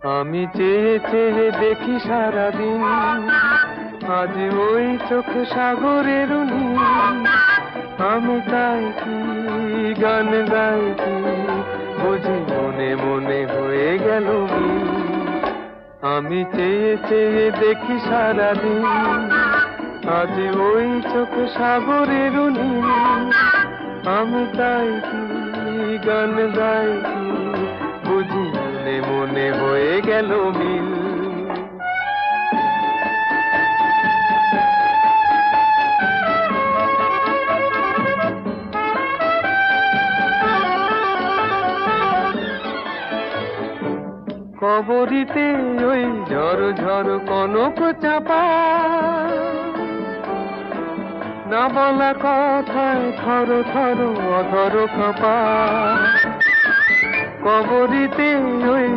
আমি চেয়ে চেয়ে দেখি সারাদিন, আজ ওই চোখ সাগরের নীল। আমি তাই কি গান গাই কি, বুঝি মনে মনে হয়ে গেল মিল। আমি চেয়ে চেয়ে দেখি সারাদিন, আজ ওই চোখ সাগরের নীল। আমি তাই কি গান গাই কি, বুঝি মনে মনে হয়ে গেল মিল। কবরীতে ওই ঝড় ঝড় কনক চাপা, না বলা কথায় থর থর অধর কাঁপা। কবরীতে ওই